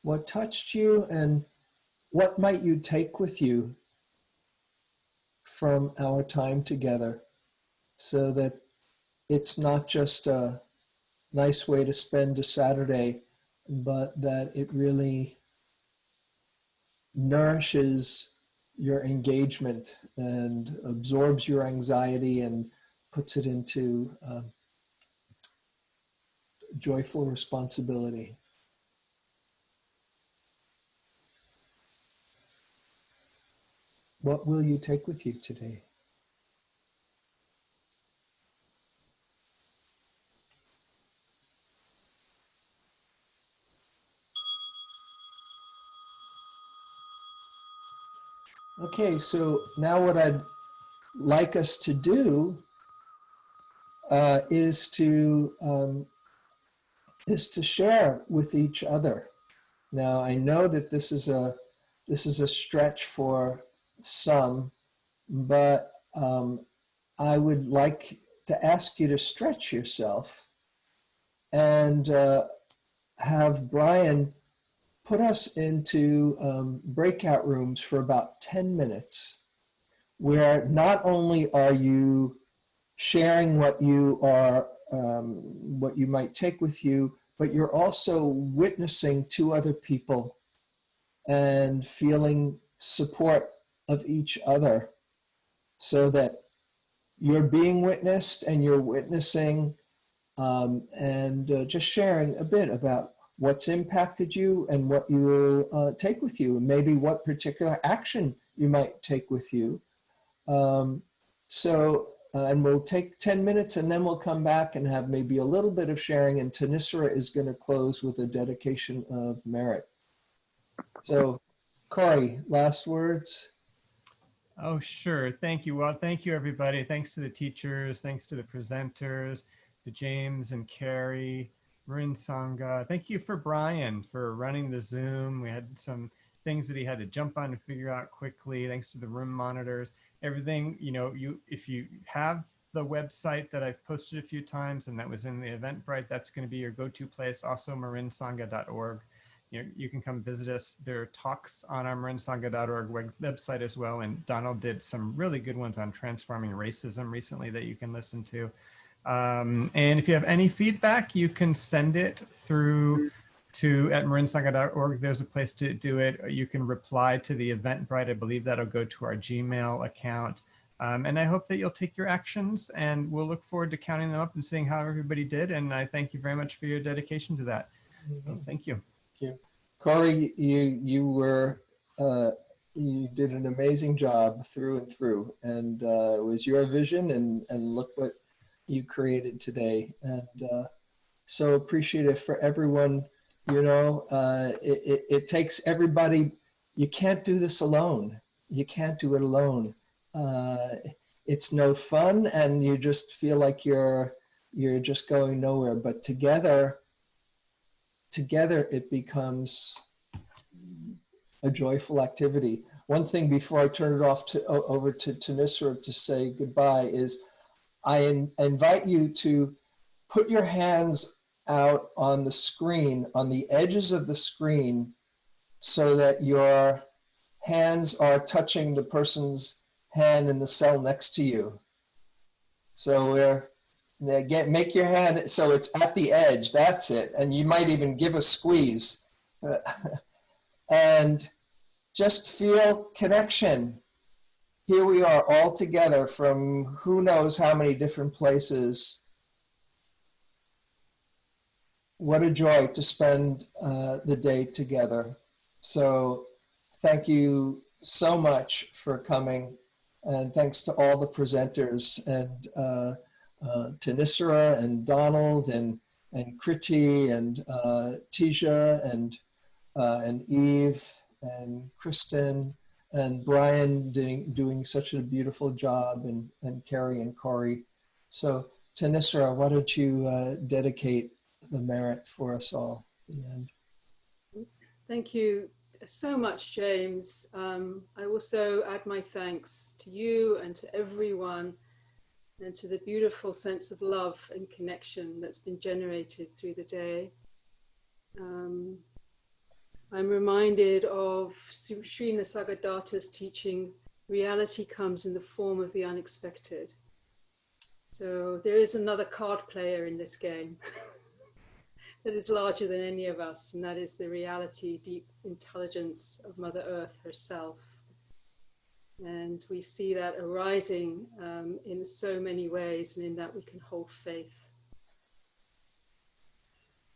What touched you, and what might you take with you from our time together, so that it's not just a nice way to spend a Saturday, but that it really nourishes your engagement and absorbs your anxiety and puts it into joyful responsibility. What will you take with you today? Okay, so now what I'd like us to do is to share with each other. Now, I know that this is a stretch for some, but I would like to ask you to stretch yourself and have Brian put us into breakout rooms for about 10 minutes, where not only are you sharing what you are, what you might take with you, but you're also witnessing to other people and feeling support of each other, so that you're being witnessed and you're witnessing, and just sharing a bit about what's impacted you and what you will take with you, and maybe what particular action you might take with you. And we'll take 10 minutes, and then we'll come back and have maybe a little bit of sharing, and Thanissara is going to close with a dedication of merit. So, Corey, last words? Oh, sure. Thank you. Well, thank you, everybody. Thanks to the teachers. Thanks to the presenters, to James and Carrie, Marin Sangha. Thank you for Brian for running the Zoom. We had some things that he had to jump on to figure out quickly. Thanks to the room monitors. Everything, if you have the website that I've posted a few times, and that was in the Eventbrite, that's going to be your go-to place. Also, marinsangha.org. You can come visit us. There are talks on our marinsangha.org website as well. And Donald did some really good ones on transforming racism recently that you can listen to. And if you have any feedback, you can send it through to at marinsangha.org. There's a place to do it. You can reply to the Eventbrite. I believe that'll go to our Gmail account. And I hope that you'll take your actions, and we'll look forward to counting them up and seeing how everybody did. And I thank you very much for your dedication to that. So thank you. Thank you. Corey, you did an amazing job through and through, and it was your vision, and look what you created today. And so appreciative for everyone. It takes everybody. You can't do this alone. You can't do it alone. It's no fun, and you just feel like you're just going nowhere. But together it becomes a joyful activity. One thing before I turn it over to Thanissara to say goodbye is, I invite you to put your hands out on the screen, on the edges of the screen, so that your hands are touching the person's hand in the cell next to you. So make your hand so it's at the edge. That's it. And you might even give a squeeze. And just feel connection. Here we are all together from who knows how many different places. What a joy to spend the day together. So thank you so much for coming. And thanks to all the presenters, and Thanissara and Donald and Kriti and Tisha and Eve and Kristin and Brian doing such a beautiful job, and Carrie and Corey. So Thanissara, why don't you dedicate the merit for us all at the end? Thank you so much, James. I also add my thanks to you and to everyone, and to the beautiful sense of love and connection that's been generated through the day. I'm reminded of Sri Nisargadatta's teaching, reality comes in the form of the unexpected. So there is another card player in this game that is larger than any of us, and that is the reality, deep intelligence of Mother Earth herself. And we see that arising in so many ways, and in that we can hold faith.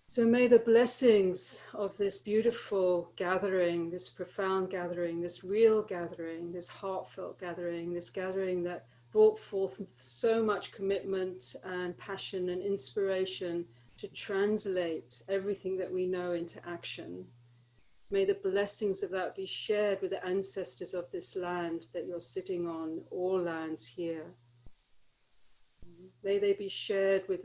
So may the blessings of this beautiful gathering, this profound gathering, this real gathering, this heartfelt gathering, this gathering that brought forth so much commitment and passion and inspiration to translate everything that we know into action. May the blessings of that be shared with the ancestors of this land that you're sitting on, all lands here. May they be shared with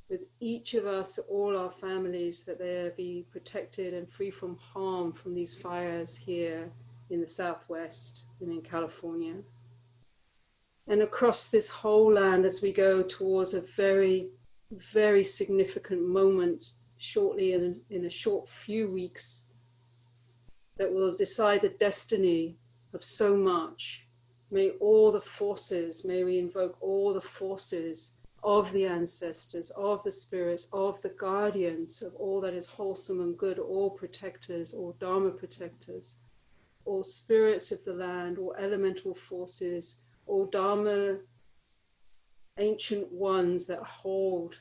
with each of us, all our families, that they be protected and free from harm from these fires here in the Southwest and in California. And across this whole land, as we go towards a very, very significant moment shortly, in a short few weeks, that will decide the destiny of so much. May all the forces, may we invoke all the forces of the ancestors, of the spirits, of the guardians of all that is wholesome and good, all protectors, all Dharma protectors, all spirits of the land, all elemental forces, all Dharma ancient ones that hold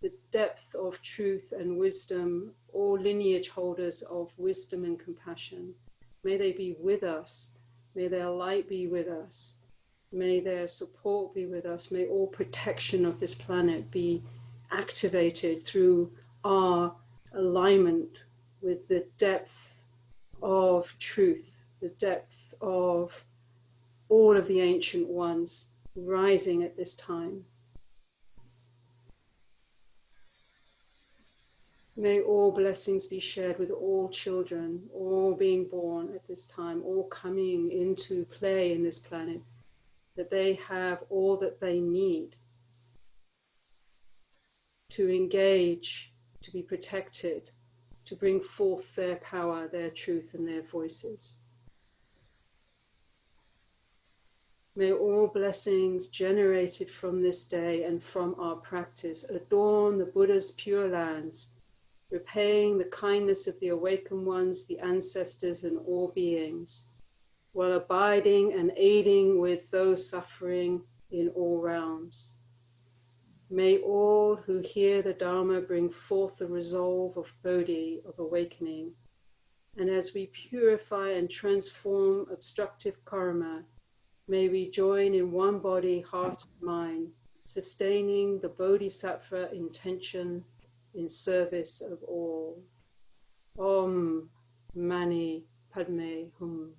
the depth of truth and wisdom, all lineage holders of wisdom and compassion. May they be with us. May their light be with us. May their support be with us. May all protection of this planet be activated through our alignment with the depth of truth, the depth of all of the ancient ones rising at this time. May all blessings be shared with all children, all being born at this time, all coming into play in this planet, that they have all that they need to engage, to be protected, to bring forth their power, their truth, and their voices. May all blessings generated from this day and from our practice adorn the Buddha's pure lands, repaying the kindness of the awakened ones, the ancestors, and all beings, while abiding and aiding with those suffering in all realms. May all who hear the Dharma bring forth the resolve of Bodhi, of awakening. And as we purify and transform obstructive karma, may we join in one body, heart, and mind, sustaining the Bodhisattva intention in service of all. Om Mani Padme Hum.